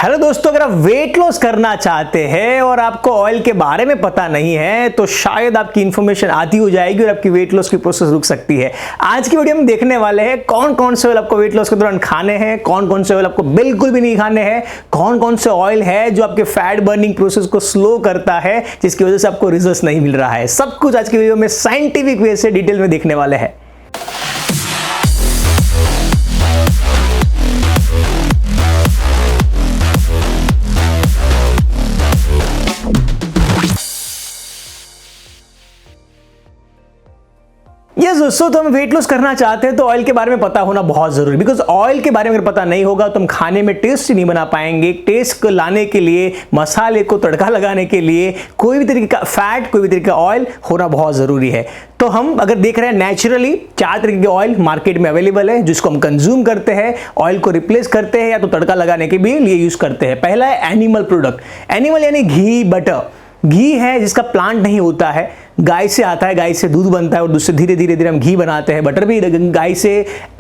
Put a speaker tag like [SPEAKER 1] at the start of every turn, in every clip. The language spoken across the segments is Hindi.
[SPEAKER 1] हेलो दोस्तों, अगर आप वेट लॉस करना चाहते हैं और आपको ऑयल के बारे में पता नहीं है तो शायद आपकी इंफॉर्मेशन आधी हो जाएगी और आपकी वेट लॉस की प्रोसेस रुक सकती है। आज की वीडियो में देखने वाले हैं कौन कौन से ऑयल आपको वेट लॉस के दौरान खाने हैं, कौन कौन से ऑयल आपको बिल्कुल भी नहीं खाने हैं, कौन कौन से ऑयल है जो आपके फैट बर्निंग प्रोसेस को स्लो करता है जिसकी वजह से आपको रिजल्ट नहीं मिल रहा है। सब कुछ आज की वीडियो में साइंटिफिक वे से डिटेल में देखने वाले हैं। दोस्तों, तो हम वेट लॉस करना चाहते हैं तो ऑयल के बारे में पता होना बहुत जरूरी, बिकॉज ऑयल के बारे में अगर पता नहीं होगा तो हम खाने में टेस्ट ही नहीं बना पाएंगे। टेस्ट को लाने के लिए, मसाले को तड़का लगाने के लिए कोई भी तरीके का फैट, कोई भी तरीके का ऑयल होना बहुत जरूरी है। तो हम अगर देख रहे हैं नेचुरली 4 तरीके के ऑयल मार्केट में अवेलेबल है जिसको हम कंज्यूम करते हैं, ऑयल को रिप्लेस करते हैं या तो तड़का लगाने के भी लिए यूज करते हैं। पहला है एनिमल प्रोडक्ट। एनिमल यानी घी, बटर। घी है जिसका प्लांट नहीं होता है, गाय से आता है, गाय से दूध बनता है और दूध से धीरे धीरे हम घी बनाते हैं। बटर भी गाय से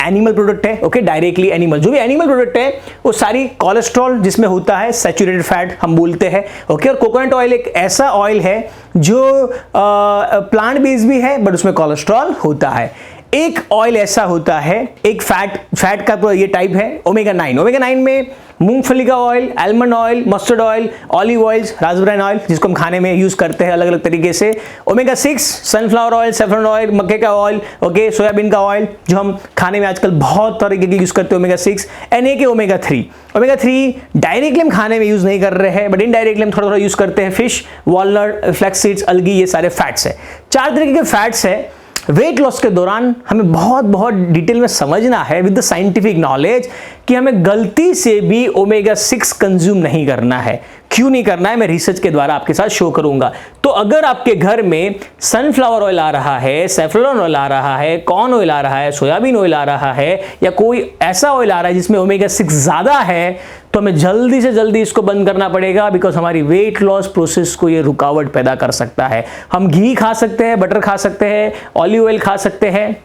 [SPEAKER 1] एनिमल प्रोडक्ट है। Okay, directly animal. जो भी एनिमल प्रोडक्ट है वो सारी कोलेस्ट्रॉल जिसमें होता है, सैचुरेटेड फैट हम बोलते हैं। ओके, और कोकोनट ऑयल एक ऐसा ऑयल है जो प्लांट बेस्ड भी है बट उसमें कोलेस्ट्रॉल होता है। एक ऑयल ऐसा होता है, एक फैट का ये टाइप है ओमेगा 9। ओमेगा 9 में मूंगफली का oil, almond oil, mustard oil, olive oils, Raspberry oil जिसको हम खाने में यूज करते हैं अलग अलग तरीके से। Omega 6 sunflower oil, saffron oil, मक्के का ऑयल, ओके, सोयाबीन का ऑयल जो हम खाने में आजकल बहुत तरीके के यूज करते हैं, ओमेगा 6। एंड एक ओमेगा 3। ओमेगा 3 डायरेक्टली हम खाने में यूज नहीं कर रहे हैं बट इनडायरेक्टली हम थोड़ा थोड़ा यूज करते हैं। फिश, वॉलनट, फ्लैक्स सीड्स, अलगी, ये सारे फैट्स है। 4 तरीके के फैट्स है। वेट लॉस के दौरान हमें बहुत डिटेल में समझना है विद द साइंटिफिक नॉलेज कि हमें गलती से भी ओमेगा 6 कंज्यूम नहीं करना है। क्यों नहीं करना है मैं रिसर्च के द्वारा आपके साथ शो करूंगा। तो अगर आपके घर में सनफ्लावर ऑयल आ रहा है, सैफरन ऑयल आ रहा है, कॉर्न ऑयल आ रहा है, सोयाबीन ऑयल आ रहा है या कोई ऐसा ऑयल आ रहा है जिसमें ओमेगा 6 ज्यादा है तो हमें जल्दी से जल्दी इसको बंद करना पड़ेगा, बिकॉज हमारी वेट लॉस प्रोसेस को ये रुकावट पैदा कर सकता है। हम घी खा सकते हैं, बटर खा सकते हैं, ऑलिव ऑयल खा सकते हैं,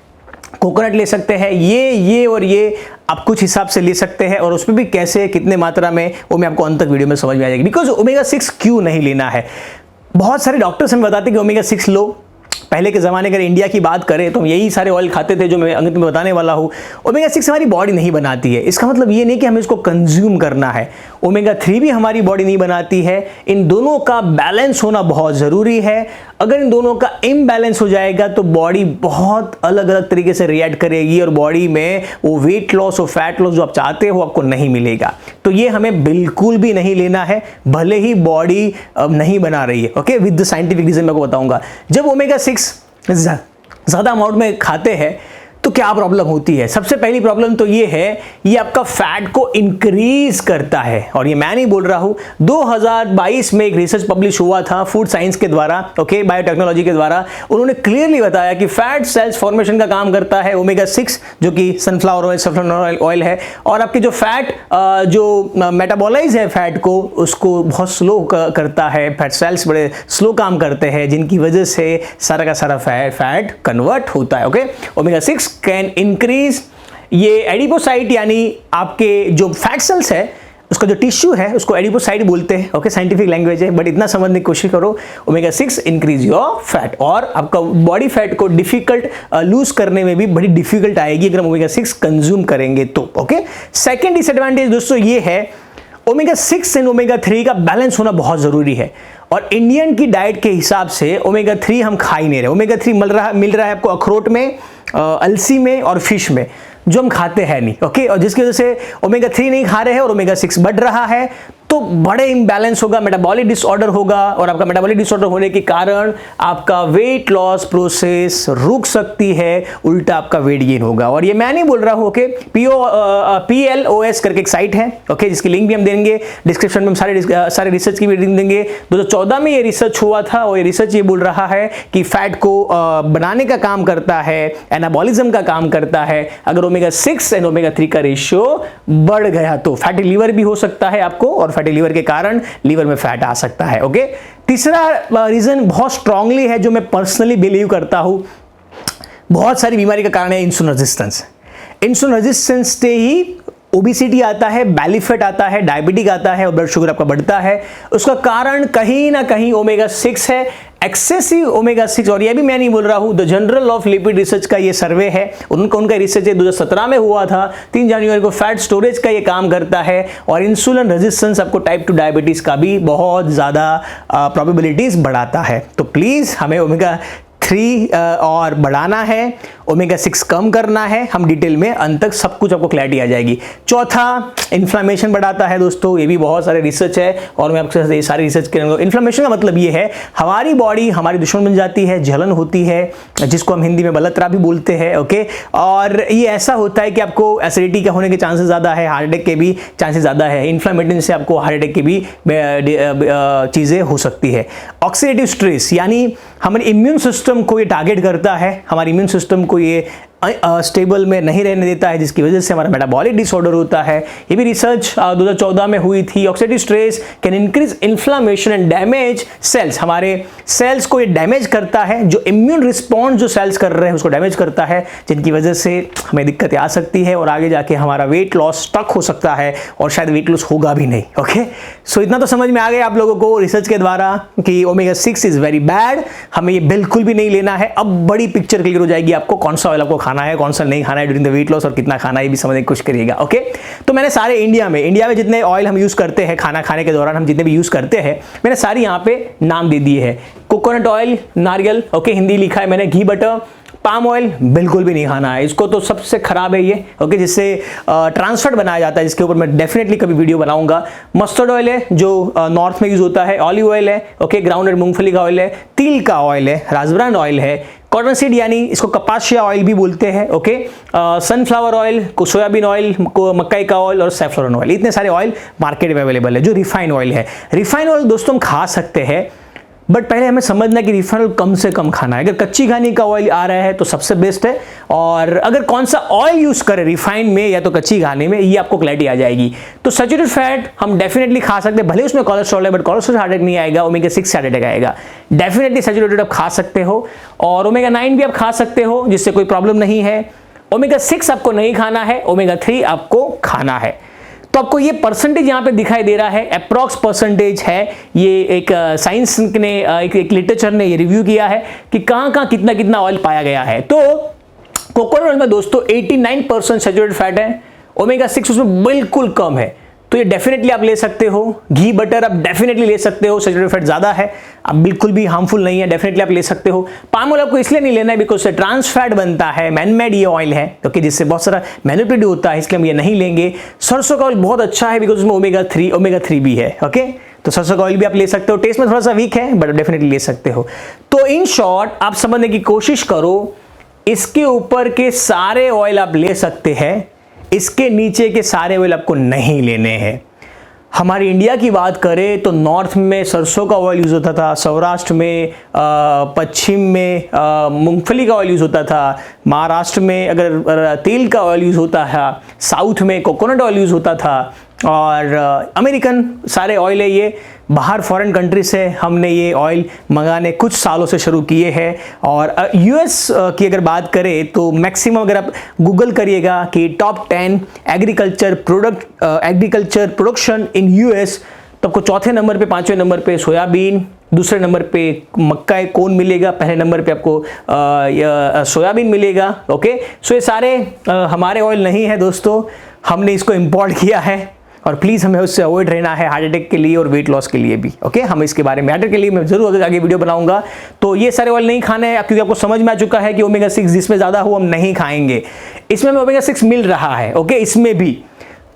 [SPEAKER 1] कोकोनट ले सकते हैं, ये और ये आप कुछ हिसाब से ले सकते हैं और उसमें भी कैसे, कितने मात्रा में, वो मैं आपको अंत तक वीडियो में समझ में आ जाएगी। बिकॉज ओमेगा 6 क्यों नहीं लेना है, बहुत सारे डॉक्टर्स हमें बताते हैं कि ओमेगा 6 लो। पहले के ज़माने अगर इंडिया की बात करें तो हम यही सारे ऑयल खाते थे जो मैं अंत में बताने वाला हूँ। ओमेगा 6 हमारी बॉडी नहीं बनाती है, इसका मतलब ये नहीं कि हमें इसको कंज्यूम करना है। ओमेगा 3 भी हमारी बॉडी नहीं बनाती है। इन दोनों का बैलेंस होना बहुत ज़रूरी है। अगर इन दोनों का इम्बैलेंस हो जाएगा तो बॉडी बहुत अलग अलग तरीके से रिएक्ट करेगी और बॉडी में वो वेट लॉस और फैट लॉस जो आप चाहते हो आपको नहीं मिलेगा। तो ये हमें बिल्कुल भी नहीं लेना है, भले ही बॉडी नहीं बना रही है। Okay, with the scientific reason मैं आपको बताऊंगा। जब ओमेगा 6 ज़्यादा अमाउंट में खाते हैं तो क्या प्रॉब्लम होती है। सबसे पहली प्रॉब्लम तो ये है, ये आपका फैट को इंक्रीज करता है। और ये मैं नहीं बोल रहा हूं, 2022 में एक रिसर्च पब्लिश हुआ था फूड साइंस के द्वारा, ओके, बायोटेक्नोलॉजी के द्वारा। उन्होंने क्लियरली बताया कि फैट सेल्स फॉर्मेशन का काम करता है ओमेगा 6 जो कि सनफ्लावर ऑयल, सैफरन ऑयल है। और आपके जो फैट जो मेटाबॉलाइज है फैट को, उसको बहुत स्लो करता है। फैट सेल्स बड़े स्लो काम करते हैं जिनकी वजह से सारा का सारा फैट कन्वर्ट होता है। ओके, ओमेगा 6 कैन इंक्रीज ये एडिपोसाइट यानी आपके जो फैट सेल्स है उसका जो टिश्यू है उसको एडिपोसाइट बोलते हैं। ओके, साइंटिफिक लैंग्वेज है बट इतना समझने की कोशिश करो। ओमेगा 6 इंक्रीज योर फैट और आपका बॉडी फैट को डिफिकल्ट लूज करने में भी बड़ी डिफिकल्ट आएगी अगर हम ओमेगा 6 कंज्यूम करेंगे तो। ओके, सेकेंड डिसएडवांटेज दोस्तों ये है, ओमेगा 6 एंड ओमेगा 3 का बैलेंस होना बहुत जरूरी है। और इंडियन की डाइट के हिसाब से ओमेगा 3 हम खा ही नहीं रहे। ओमेगा 3 मिल रहा है आपको अखरोट में, अलसी में और फिश में, जो हम खाते हैं नहीं। ओके, और जिसकी वजह से ओमेगा 3 नहीं खा रहे हैं और ओमेगा 6 बढ़ रहा है तो बड़े इम्बैलेंस होगा, मेटाबॉलिक डिसऑर्डर होगा और आपका मेटाबॉलिक डिसऑर्डर होने के कारण आपका वेट लॉस प्रोसेस रुक सकती है, उल्टा आपका वेट गेन होगा। और ये मैं नहीं बोल रहा हूँ। ओके, PLOS करके एक साइट है, ओके, जिसकी लिंक भी हम देंगे डिस्क्रिप्शन में। हम सारे रिसर्च की भी लिंक देंगे। 2014 में ये रिसर्च हुआ था और ये रिसर्च ये बोल रहा है कि फैट को बनाने का काम करता है, एनाबॉलिज्म का काम करता है। अगर ओमेगा 6 एंड ओमेगा 3 का रेशियो बढ़ गया तो फैटी लीवर भी हो सकता है आपको और फैटी लीवर के कारण लीवर में फैट आ सकता है। ओके, तीसरा रीजन बहुत स्ट्रांगली है जो मैं पर्सनली बिलीव करता हूं, बहुत सारी बीमारी का कारण है इंसुलिन रेजिस्टेंस। इंसुलिन रेजिस्टेंस से ही ओबिसिटी आता है, बेली फैट आता है, डायबिटिक आता है और ब्लड शुगर आपका बढ़ता है। उसका कारण कहीं ना कहीं ओमेगा 6 है, एक्सेसिव ओमेगा 6। और ये भी मैं नहीं बोल रहा हूं, the journal of lipid research का ये सर्वे है, उनका रिसर्च 2017 में हुआ था। 3 जनवरी को फैट स्टोरेज का ये काम करता है और इंसुलिन रेजिस्टेंस आपको टाइप 2 डायबिटीज का भी बहुत ज़्यादा प्रोबेबिलिटीज बढ़ाता है। तो प्लीज़ हमें ओमेगा 3 और बढ़ाना है, ओमेगा 6 कम करना है। हम डिटेल में अंत तक सब कुछ आपको क्लैरिटी आ जाएगी। चौथा, इन्फ्लामेशन बढ़ाता है दोस्तों, ये भी बहुत सारे रिसर्च है और मैं आपके साथ ये सारी रिसर्च करूंगा। इन्फ्लामेशन का मतलब ये है हमारी बॉडी हमारी दुश्मन बन जाती है, जलन होती है, जिसको हम हिंदी में बलत्रा भी बोलते हैं। ओके, और ये ऐसा होता है कि आपको एसिडिटी का होने के चांसेस ज़्यादा है, हार्ट अटैक के भी चांसेस ज़्यादा है। इन्फ्लामेशन से आपको हार्ट अटैक की भी चीज़ें हो सकती है। ऑक्सीडेटिव स्ट्रेस यानी हमारे इम्यून सिस्टम को ये टारगेट करता है, हमारे इम्यून सिस्टम को ये स्टेबल में नहीं रहने देता है, जिसकी वजह से हमारा मेटाबॉलिक डिसऑर्डर होता है। ये भी रिसर्च 2014 में हुई थी। Oxidative stress can increase inflammation and damage cells, हमारे सेल्स को ये डैमेज करता है, जो इम्यून रिस्पॉन्स जो सेल्स कर रहे हैं उसको डैमेज करता है, जिनकी वजह से हमें दिक्कतें आ सकती है और आगे जाके हमारा वेट लॉस स्टक हो सकता है और शायद वेट लॉस होगा भी नहीं। ओके, सो इतना तो समझ में आ गया आप लोगों को रिसर्च के द्वारा कि ओमेगा 6 इज वेरी बैड, हमें ये बिल्कुल भी नहीं लेना है। अब बड़ी पिक्चर क्लियर हो जाएगी आपको, कौन सा ऑयल आपको खाना है, कौन सा नहीं खाना है ड्यूरिंग द वेट लॉस और कितना खाना है ये भी समझने की कोशिश करिएगा। ओके, तो मैंने सारे इंडिया में जितने ऑयल हम यूज करते हैं खाना खाने के दौरान, हम जितने भी यूज करते हैं, मैंने सारी यहाँ पे नाम दे दिए हैं। कोकोनट ऑयल, नारियल, ओके, हिंदी लिखा है मैंने, घी बटर, पाम ऑयल बिल्कुल भी नहीं खाना है, इसको तो सबसे खराब है ये। ओके, जिससे ट्रांसफैट बनाया जाता है, जिसके ऊपर मैं डेफिनेटली कभी वीडियो बनाऊंगा। मस्टर्ड ऑयल है जो नॉर्थ में यूज होता है, ऑलिव ऑयल है, ओके, ग्राउंडेड मूंगफली का ऑयल है, तिल का ऑयल है, राजब्रांड ऑयल है, कॉटन सीड यानी इसको कपासिया ऑयल भी बोलते हैं, okay, sunflower oil, soybean oil, मकई का ऑयल और सैफरन ऑयल, इतने सारे ऑयल मार्केट में अवेलेबल है। जो रिफाइंड ऑयल है, रिफाइंड ऑयल दोस्तों हम खा सकते हैं, बट पहले हमें समझना है कि रिफाइंड ऑयल कम से कम खाना है। अगर कच्ची घानी का ऑयल आ रहा है तो सबसे बेस्ट है, और अगर कौन सा ऑयल यूज करें रिफाइंड में या तो कच्ची घानी में, ये आपको क्लैरिटी आ जाएगी। तो सैचुरेटेड फैट हम डेफिनेटली खा सकते हैं, भले उसमें कोलेस्ट्रॉल है बट कोलेस्ट्रॉल से हार्ट अटैक नहीं आएगा, ओमेगा 6 से हार्ट अटैक आएगा। डेफिनेटली सैचुरेटेड आप खा सकते हो, और ओमेगा 9 भी आप खा सकते हो, जिससे कोई प्रॉब्लम नहीं है। ओमेगा 6 आपको नहीं खाना है, ओमेगा 3 आपको खाना है। तो आपको ये परसेंटेज यहाँ पे दिखाई दे रहा है, अप्रॉक्स परसेंटेज है। ये एक साइंस ने एक लिटरेचर ने ये रिव्यू किया है कि कहाँ कितना कितना ऑयल पाया गया है। तो कोकोनट ऑयल में दोस्तों 89% सैचुरेटेड फैट है, ओमेगा 6 उसमें बिल्कुल कम है, तो ये डेफिनेटली आप ले सकते हो। घी बटर आप डेफिनेटली ले सकते हो, सैचुरेटेड फैट ज़्यादा है, अब बिल्कुल भी हार्मफुल नहीं है, डेफिनेटली आप ले सकते हो। पाम ऑयल आपको इसलिए नहीं लेना है बिकॉज से ट्रांस फैट बनता है, मैन मेड ये ऑयल है, क्योंकि जिससे बहुत सारा मैनिपुलेट होता है, इसलिए हम ये नहीं लेंगे। सरसों का ऑयल बहुत अच्छा है बिकॉज उसमें ओमेगा 3 भी है। ओके, तो सरसों का ऑयल भी आप ले सकते हो, टेस्ट में थोड़ा सा वीक है बट डेफिनेटली ले सकते हो। तो इन शॉर्ट आप समझने की कोशिश करो, इसके ऊपर के सारे ऑयल आप ले सकते हैं, इसके नीचे के सारे ऑयल आपको नहीं लेने हैं। हमारी इंडिया की बात करें तो नॉर्थ में सरसों का ऑयल यूज़ होता था, सौराष्ट्र में, पश्चिम में मूंगफली का ऑयल यूज़ होता था, महाराष्ट्र में अगर तेल का ऑयल यूज़ होता था, साउथ में कोकोनट ऑयल यूज़ होता था, और अमेरिकन सारे ऑयल है ये। बाहर फॉरेन कंट्री से हमने ये ऑयल मंगाने कुछ सालों से शुरू किए हैं। और यूएस की अगर बात करें तो मैक्सिमम अगर आप गूगल करिएगा कि top 10 agriculture production in US, तो आपको चौथे नंबर पे, 5वें नंबर पे सोयाबीन, दूसरे नंबर पे मक्का कॉर्न मिलेगा, पहले नंबर पे आपको सोयाबीन मिलेगा। ओके, सो ये सारे हमारे ऑयल नहीं है दोस्तों, हमने इसको इंपोर्ट किया है, और प्लीज़ हमें उससे अवॉइड रहना है हार्ट अटैक के लिए और वेट लॉस के लिए भी। ओके, हम इसके बारे में हार्ट अटैक के लिए मैं जरूर आगे वीडियो बनाऊंगा। तो ये सारे ऑयल नहीं खाने हैं क्योंकि आपको समझ में आ चुका है कि ओमेगा 6 जिसमें ज़्यादा हो हम नहीं खाएंगे। इसमें हमें ओमेगा 6 मिल रहा है, ओके, इसमें भी,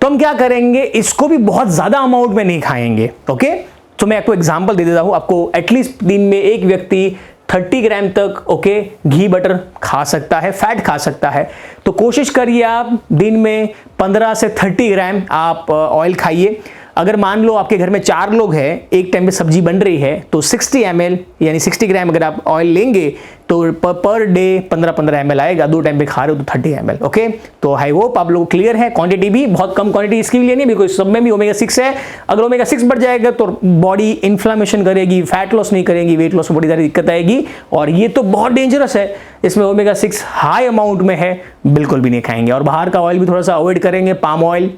[SPEAKER 1] तो हम क्या करेंगे, इसको भी बहुत ज़्यादा अमाउंट में नहीं खाएंगे। ओके, तो मैं आपको एग्जाम्पल दे देता हूँ, आपको एटलीस्ट दिन में एक व्यक्ति 30 ग्राम तक, ओके, घी बटर खा सकता है, फैट खा सकता है। तो कोशिश करिए आप दिन में 15 से 30 ग्राम आप ऑयल खाइए। अगर मान लो आपके घर में 4 लोग हैं, एक टाइम पे सब्जी बन रही है, तो 60 ml यानी 60 ग्राम अगर आप ऑयल लेंगे तो पर डे 15-15 ml आएगा। 2 टाइम पे खा रहे हो तो 30 ml। ओके, तो आई होप आप लोग क्लियर है। क्वांटिटी भी बहुत कम क्वांटिटी इसकी भी लेनी है बिकॉज सब में भी ओमेगा 6 है। अगर ओमेगा 6 बढ़ जाएगा तो बॉडी इन्फ्लामेशन करेगी, फैट लॉस नहीं करेगी, वेट लॉस में बड़ी सारी दिक्कत आएगी, और ये तो बहुत डेंजरस है। इसमें ओमेगा 6 हाई अमाउंट में है, बिल्कुल भी नहीं खाएंगे। और बाहर का ऑयल भी थोड़ा सा अवॉइड करेंगे, पाम ऑयल,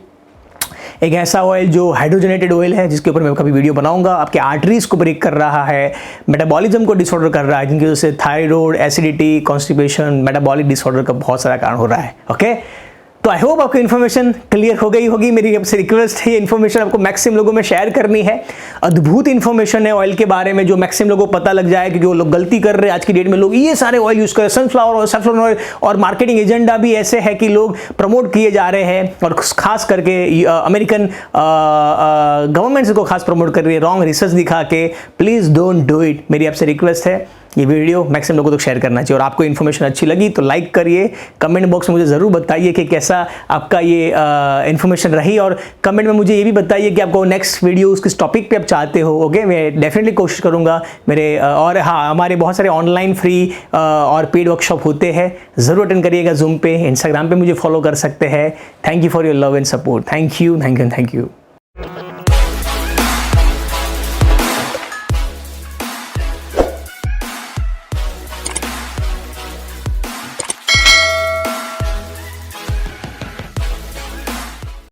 [SPEAKER 1] एक ऐसा ऑयल जो हाइड्रोजनेटेड ऑयल है, जिसके ऊपर मैं कभी वीडियो बनाऊंगा, आपके आर्टरीज को ब्रेक कर रहा है, मेटाबॉलिज्म को डिसऑर्डर कर रहा है, जिनकी वजह से thyroid, acidity, constipation, metabolic disorder का बहुत सारा कारण हो रहा है। ओके, तो आई होप आपको इन्फॉर्मेशन क्लियर हो गई होगी। मेरी आपसे रिक्वेस्ट है, ये इन्फॉर्मेशन आपको मैक्सिमम लोगों में शेयर करनी है। अद्भुत इन्फॉर्मेशन है ऑयल के बारे में, जो मैक्सिमम लोगों को पता लग जाए कि जो लोग गलती कर रहे हैं आज की डेट में, लोग ये सारे ऑयल यूज कर रहे हैं, सनफ्लावर ऑयल, सैफरन ऑयल, और मार्केटिंग एजेंडा भी ऐसे है कि लोग प्रमोट किए जा रहे हैं, और खास करके अमेरिकन गवर्नमेंट को खास प्रमोट कर रही है रॉन्ग रिसर्च दिखा के। प्लीज डोंट डू इट, मेरी आपसे रिक्वेस्ट है। ये वीडियो मैक्सिमम लोगों तक शेयर करना चाहिए, और आपको इन्फॉर्मेशन अच्छी लगी तो लाइक करिए। कमेंट बॉक्स में मुझे ज़रूर बताइए कि कैसा आपका ये इन्फॉर्मेशन रही, और कमेंट में मुझे ये भी बताइए कि आपको नेक्स्ट वीडियो किस टॉपिक पे आप चाहते हो। ओके, मैं डेफिनेटली कोशिश करूँगा मेरे और हाँ, हमारे बहुत सारे ऑनलाइन फ्री और पेड वर्कशॉप होते हैं, ज़रूर अटेंड करिएगा। जूम पे, इंस्टाग्राम पे मुझे फॉलो कर सकते हैं। Thank you for your love and support. Thank you, thank you, thank you.